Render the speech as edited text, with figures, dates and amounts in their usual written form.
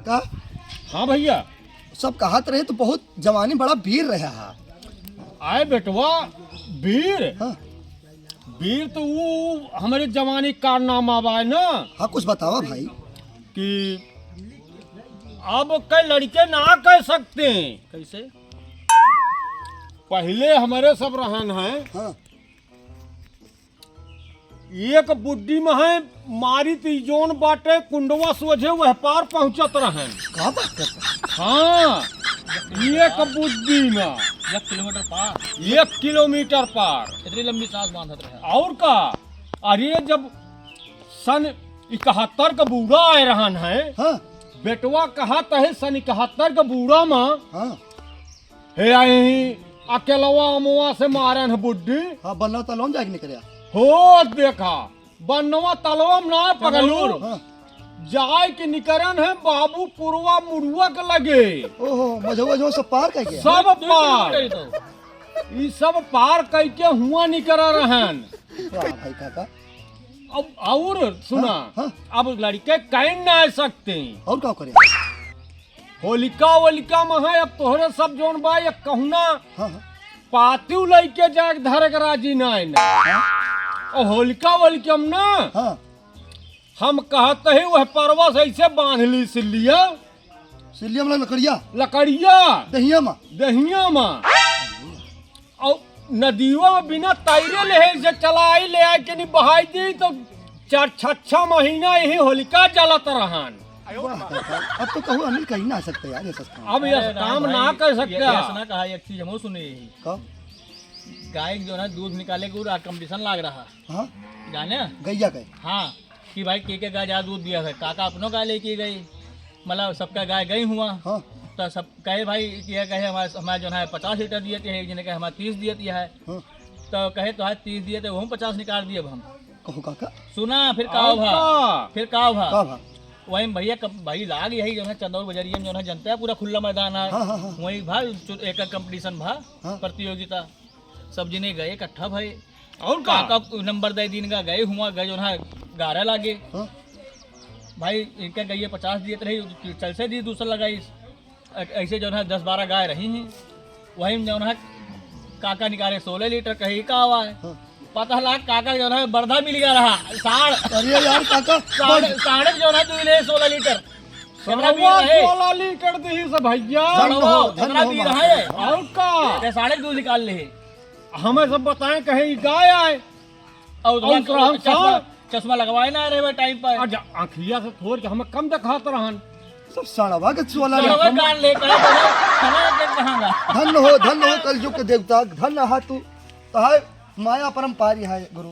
का हाँ भैया। सब कहत रहे तो बहुत जवानी बड़ा वीर रहा है। आए बेटवा वीर। हाँ वीर तो वो हमारे जवानी कारनामा बा ना हाँ कुछ बतावा भाई। कि अब कई लड़के ना कह सकते। कैसे? पहले हमारे सब रहन हैं। हाँ एक बुड्ढी में है मारी तीजोन बाटे कुंडवा सोझे वह पार पहुंचत रहन। का बात करता? हाँ एक बुड्ढी में 1 किलोमीटर पार 1 किलोमीटर पार। इतनी लंबी सांस बांधत रहे। और का अरे जब सन 71 का बूढ़ा आए रहन है। हाँ बेटवा कहत है सन 71 का बूढ़ा में हाँ हे आई अकेलवा अमुआ से मारन है बुड्ढी। हाँ बनना तलोन जाके निकलिया। हो देखा बनवा तलवम ना पगलूर हाँ जाय के निकरन है बाबू पुरवा मुरुआ के लगे। ओहो मझवा सब पार कर गया। सब पार तो ई सब पार कई के हुआ निकर रहन। वाह भाई काका। अब और सुना हाँ। अब लड़के कहीं ना आ सकते। और क्या करे? होलिका वोलिका में है अब तोहरे सब जोन बा ये कहूना हाँ हाँ पातिव लइके जाके धरे के राजी ना है ना। और होलिका वोलिका में ना हाँ हम कहते हैं वह परवस ऐसे बांध ली सिल्लिया सिलिया वाला लकड़िया लकड़िया दहिया में। दहिया में और नदियों में बिना तैरे ले से चलाई ले आके नहीं बहाई दी तो 4-6 महीना यही होलिका जलत रहन। वाह काका, अब तो कहूँ अनिल कहीं ना आ सकते यार ये सस्ता। अब ये काम ना कर सकते। ना कहा एक चीज हम सुने। का गाय जो है दूध निकाले के कंपटीशन लाग रहा हाँ जाने। गैया कहे। हाँ कि भाई के गाय ज्यादा दूध दिया है। काका अपनों गाय लेके गई मतलब सबका गाय गई हुआ। हाँ तो सब कहे भाई ये कहे हमारे जो है 50 लीटर दिए थे। एक जने कहे हमारे 30 दिए है। हाँ तो कहे तो है 30 दिए थे वो 50 निकाल दिए अब हम। कहो काका। सुना फिर काव भा फिर काव भा का भा वही भैया भाई लाग यही जो है चंदौर बजरिया में जो है जनता है पूरा खुला मैदान है। हाँ हाँ हाँ वही भा एक कंपटीशन भा हाँ। प्रतियोगिता सब जने गए इकट्ठा भाई। और का काका नंबर 10 दिन का गए हुआ गए जो है 11 लागे हाँ भाई इनके गई 50 दिए रही चल से दी दूसरा लगाई ऐसे जो है 10-12 गाय रही हैं। वही जो है काका निकाले 16 लीटर कहीं का हुआ है। हाँ। पता लाख काका जो है बर्धा मिल गया रहा साढ़ अरे यार काका साढ़े जो है दूध 16 लीटर। कितना भी सरवा रहे 16 लीटर दी से भैया। धन हो, धन कितना हो भी माता। रहा है और का साढ़े दूध निकाल ले। हमें सब बताएं कहीं गाय आए और और हम चश्मा लगवाए ना रहे टाइम पर। आज आँखिया से थोड़ के हमें कम दिखात रहन। सब सड़वा के चुवाला चलो रे। कान ले कर खाना के कहांगा। धन हो कलयुग के देवता धन हा तू। तो है माया परम पारी है गुरु।